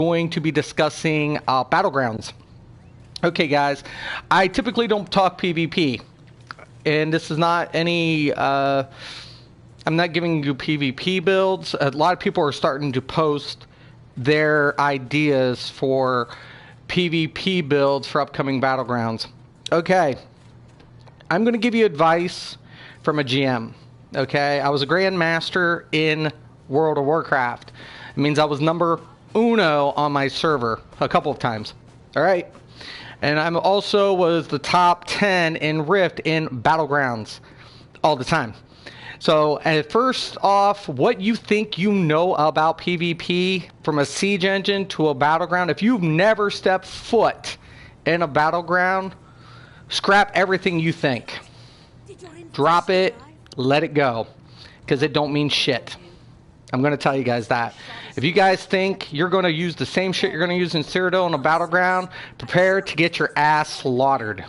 going to be discussing Battlegrounds. Okay, guys, I typically don't talk PvP, and this is not any. I'm not giving you PvP builds. A lot of people are starting to post their ideas for PvP builds for upcoming Battlegrounds. Okay, I'm going to give you advice from a GM. Okay, I was a Grandmaster in World of Warcraft. It means I was number uno on my server a couple of times. All right. And I'm also was the top 10 in Rift in Battlegrounds all the time. So, first off, what you think you know about PvP from a siege engine to a battleground. If you've never stepped foot in a battleground, scrap everything you think. Drop it, let it go, because it don't mean shit. I'm going to tell you guys that. If you guys think you're going to use the same shit you're going to use in Cyrodiil in a battleground, prepare to get your ass slaughtered.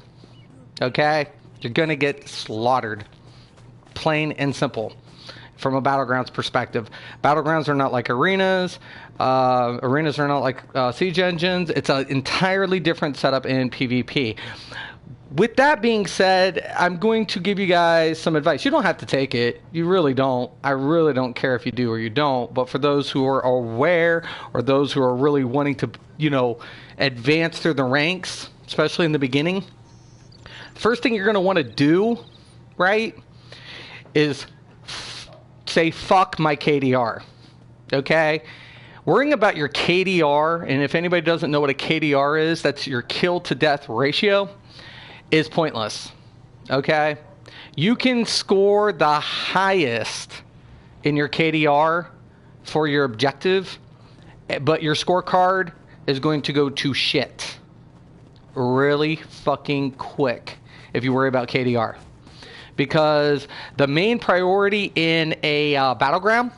Okay? You're going to get slaughtered. Plain and simple. From a Battlegrounds perspective. Battlegrounds are not like arenas. Arenas are not like siege engines. It's an entirely different setup in PvP. With that being said, I'm going to give you guys some advice. You don't have to take it. You really don't. I really don't care if you do or you don't. But for those who are aware or those who are really wanting to, advance through the ranks, especially in the beginning, first thing you're going to want to do, right, is say, fuck my KDR. Okay? Worrying about your KDR, and if anybody doesn't know what a KDR is, that's your kill to death ratio, is pointless. Okay? You can score the highest in your KDR for your objective, but your scorecard is going to go to shit really fucking quick if you worry about KDR. Because the main priority in a battleground,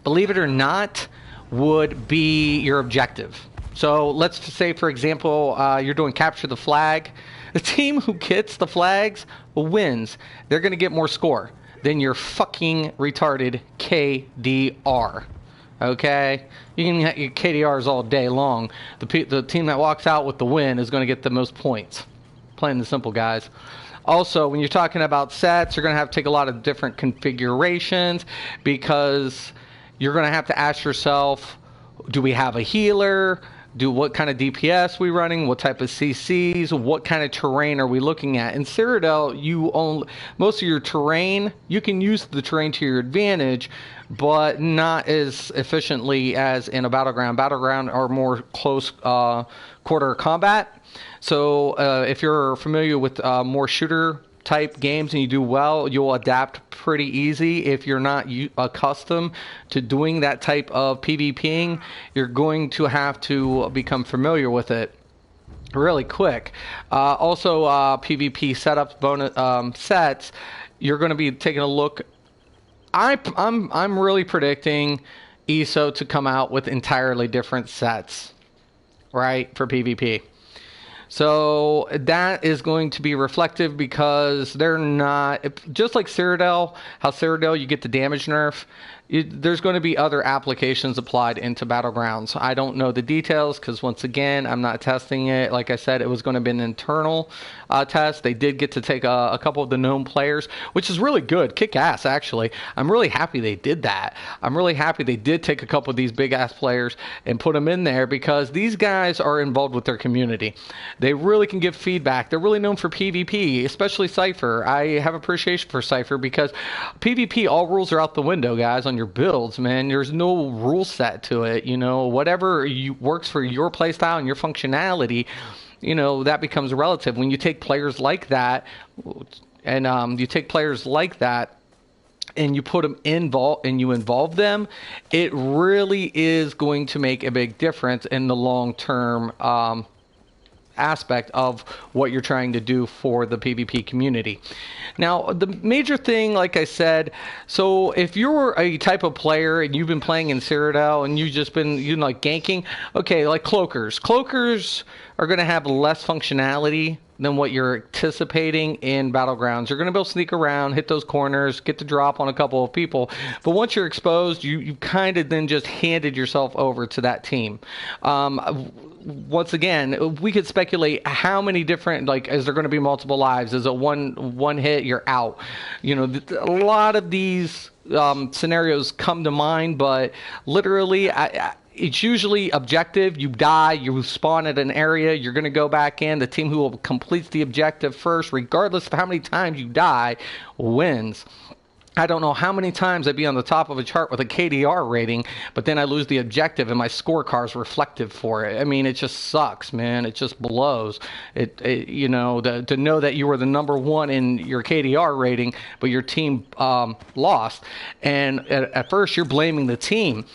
believe it or not, would be your objective. So let's say, for example, you're doing capture the flag. The team who gets the flags wins. They're going to get more score than your fucking retarded KDR. Okay? You can have your KDRs all day long. The team that walks out with the win is going to get the most points. Plain and simple, guys. Also, when you're talking about sets, you're going to have to take a lot of different configurations because you're going to have to ask yourself, do we have a healer? What kind of DPS we running? What type of CCs? What kind of terrain are we looking at? In Cyrodiil, you own most of your terrain. You can use the terrain to your advantage, but not as efficiently as in a battleground. Battleground are more close quarter combat. So if you're familiar with more shooter type games and you do well, you'll adapt pretty easy. If you're not accustomed to doing that type of PvPing, you're going to have to become familiar with it really quick. Also, PvP setups, bonus sets, you're going to be taking a look. I'm really predicting ESO to come out with entirely different sets, right, for PvP. So that is going to be reflective because they're not, just like Cyrodiil, how Cyrodiil you get the damage nerf, there's going to be other applications applied into Battlegrounds. I don't know the details because, once again, I'm not testing it. Like I said, it was going to be an internal test. They did get to take a couple of the known players, which is really good. Kick ass, actually. I'm really happy they did that. I'm really happy they did take a couple of these big-ass players and put them in there because these guys are involved with their community. They really can give feedback. They're really known for PvP, especially Cypher. I have appreciation for Cypher because PvP, all rules are out the window, guys, on your builds, man. There's no rule set to it. Whatever works for your playstyle and your functionality, that becomes relative. When you take players like that, and you put them involved and you involve them, it really is going to make a big difference in the long-term aspect of what you're trying to do for the PvP community. Now, the major thing, like I said, so if you're a type of player and you've been playing in Cyrodiil and you've just been, ganking, okay, like cloakers. Cloakers are going to have less functionality than what you're anticipating in Battlegrounds. You're going to be able to sneak around, hit those corners, get the drop on a couple of people. But once you're exposed, you kind of then just handed yourself over to that team. Once again, we could speculate how many different, like, is there going to be multiple lives? Is it one hit, you're out? You know, a lot of these scenarios come to mind, but literally, it's usually objective. You die, you spawn at an area, you're going to go back in. The team who completes the objective first, regardless of how many times you die, wins. I don't know how many times I'd be on the top of a chart with a KDR rating, but then I lose the objective and my scorecard's reflective for it. I mean, it just sucks, man. It just blows. You know, to know that you were the number one in your KDR rating, but your team lost. And at first you're blaming the team.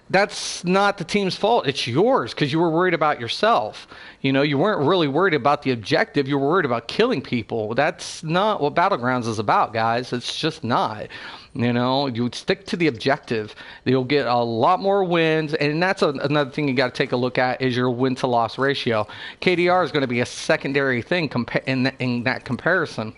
That's not the team's fault. It's yours because you were worried about yourself. You know, you weren't really worried about the objective. You were worried about killing people. That's not what Battlegrounds is about, guys. It's just not. You know, you stick to the objective. You'll get a lot more wins. And that's another thing you got to take a look at is your win-to-loss ratio. KDR is going to be a secondary thing in that comparison.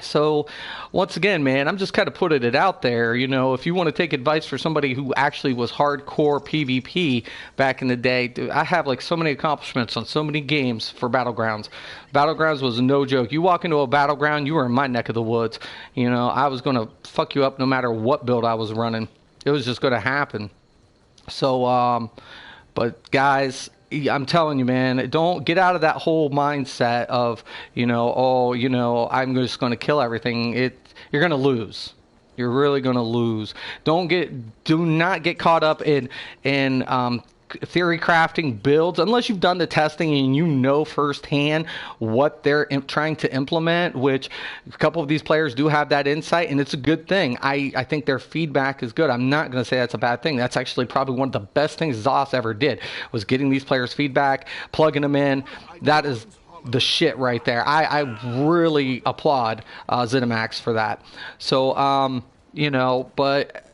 So, once again, man, I'm just kind of putting it out there. You know, if you want to take advice for somebody who actually was hardcore PvP back in the day, dude, I have like so many accomplishments on so many games for Battlegrounds. Battlegrounds was no joke. You walk into a Battleground, you were in my neck of the woods. You know, I was going to fuck you up no matter what build I was running. It was just going to happen. So, but guys, I'm telling you, man, don't get out of that whole mindset of, you know, oh, you know, I'm just going to kill everything. You're going to lose. You're really going to lose. Do not get caught up in theory crafting builds unless you've done the testing and you know firsthand what they're trying to implement, which a couple of these players do have that insight, and it's a good thing. I think their feedback is good. I'm not going to say that's a bad thing. That's actually probably one of the best things Zoss ever did, was getting these players feedback, plugging them in. That is the shit right there. I really applaud ZeniMax for that. So you know, but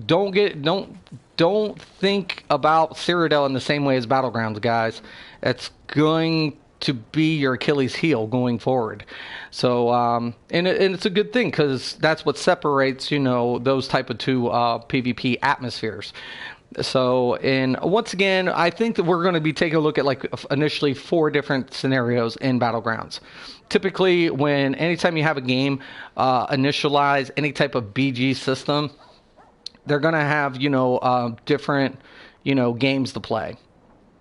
don't think about Cyrodiil in the same way as Battlegrounds, guys. It's going to be your Achilles heel going forward. So, and it's a good thing because that's what separates, you know, those type of two PvP atmospheres. So, and once again, I think that we're going to be taking a look at like initially 4 different scenarios in Battlegrounds. Typically, anytime you have a game initialize any type of BG system, they're going to have, you know, different, you know, games to play.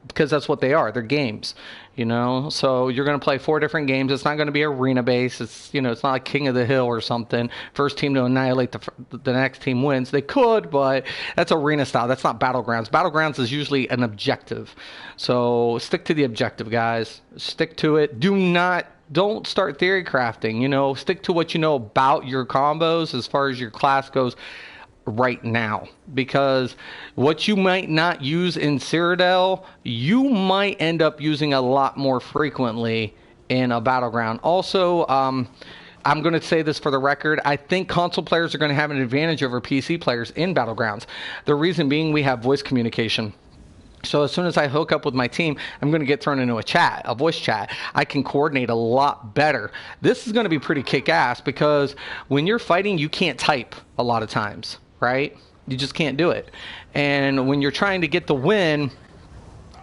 Because that's what they are. They're games, you know. So you're going to play 4 different games. It's not going to be arena-based. It's, you know, it's not like King of the Hill or something. First team to annihilate the next team wins. They could, but that's arena style. That's not Battlegrounds. Battlegrounds is usually an objective. So stick to the objective, guys. Stick to it. Don't start theory crafting. You know, stick to what you know about your combos as far as your class goes right now, because what you might not use in Cyrodiil, you might end up using a lot more frequently in a Battleground. Also, I'm going to say this for the record, I think console players are going to have an advantage over PC players in Battlegrounds. The reason being, we have voice communication. So as soon as I hook up with my team, I'm going to get thrown into a voice chat. I can coordinate a lot better. This is going to be pretty kick-ass because when you're fighting, you can't type a lot of times, right? You just can't do it. And when you're trying to get the win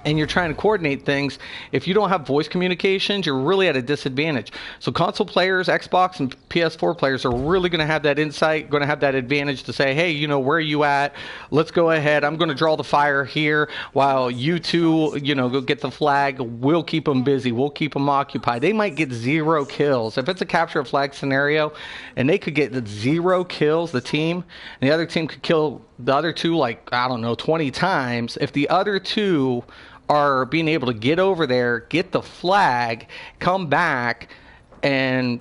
and you're trying to coordinate things, if you don't have voice communications, you're really at a disadvantage. So console players, Xbox and PS4 players are really going to have that insight, going to have that advantage to say, hey, you know, where are you at? Let's go ahead. I'm going to draw the fire here while you two, you know, go get the flag. We'll keep them busy. We'll keep them occupied. They might get 0 kills. If it's a capture a flag scenario and they could get 0 kills, the team, and the other team could kill the other two, like, I don't know, 20 times. If the other two are being able to get over there, get the flag, come back, and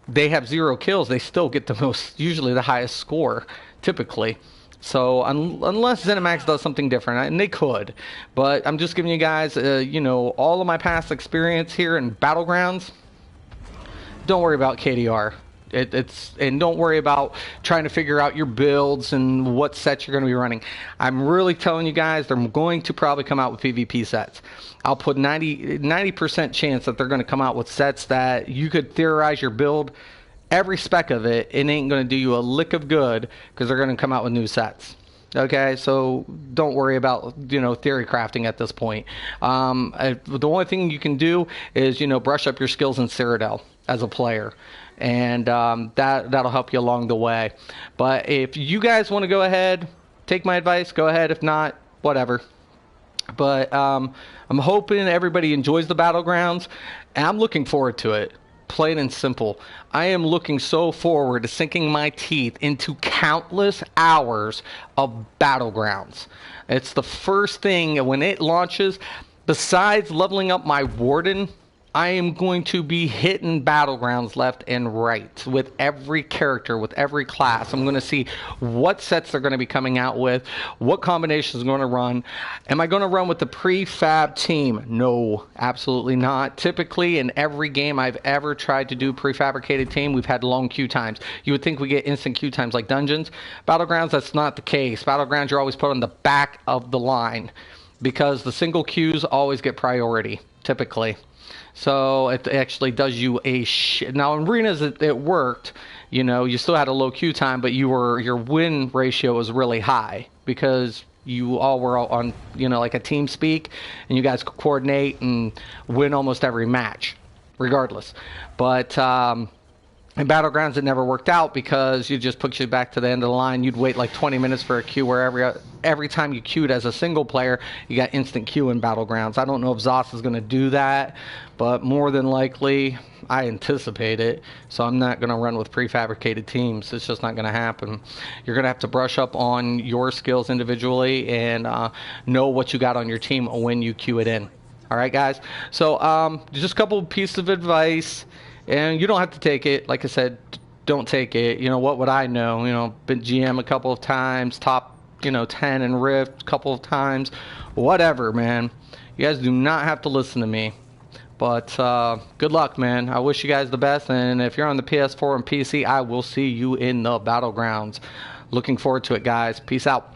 they have 0 kills, they still get usually the highest score, typically. So unless ZeniMax does something different, and they could, but I'm just giving you guys, you know, all of my past experience here in Battlegrounds. Don't worry about KDR. And don't worry about trying to figure out your builds and what sets you're going to be running. I'm really telling you guys, they're going to probably come out with PvP sets. I'll put 90% chance that they're going to come out with sets that you could theorize your build, every spec of it. It ain't going to do you a lick of good because they're going to come out with new sets. Okay, so don't worry about, theory crafting at this point. The only thing you can do is, brush up your skills in Cyrodiil as a player. And that'll help you along the way. But if you guys want to go ahead, take my advice, go ahead. If not, whatever. But I'm hoping everybody enjoys the Battlegrounds, and I'm looking forward to it. Plain and simple. I am looking so forward to sinking my teeth into countless hours of Battlegrounds. It's the first thing when it launches. Besides leveling up my Warden, I am going to be hitting Battlegrounds left and right with every character, with every class. I'm going to see what sets they're going to be coming out with, what combinations I'm going to run. Am I going to run with the prefab team? No, absolutely not. Typically, in every game I've ever tried to do prefabricated team, we've had long queue times. You would think we get instant queue times like Dungeons. Battlegrounds, that's not the case. Battlegrounds, you're always put on the back of the line because the single queues always get priority, typically. So it actually does you a now in arenas it worked, you still had a low queue time, but your win ratio was really high because you all were on like a team speak, and you guys could coordinate and win almost every match, regardless. But in Battlegrounds, it never worked out because you just put you back to the end of the line. You'd wait like 20 minutes for a queue where every time you queued as a single player, you got instant queue in Battlegrounds. I don't know if ZOS is going to do that, but more than likely, I anticipate it. So I'm not going to run with prefabricated teams. It's just not going to happen. You're going to have to brush up on your skills individually and know what you got on your team when you queue it in. All right, guys? So just a couple pieces of advice. And you don't have to take it. Like I said, don't take it. What would I know? Been GM a couple of times, top, 10 in Rift a couple of times. Whatever, man. You guys do not have to listen to me. But good luck, man. I wish you guys the best. And if you're on the PS4 and PC, I will see you in the Battlegrounds. Looking forward to it, guys. Peace out.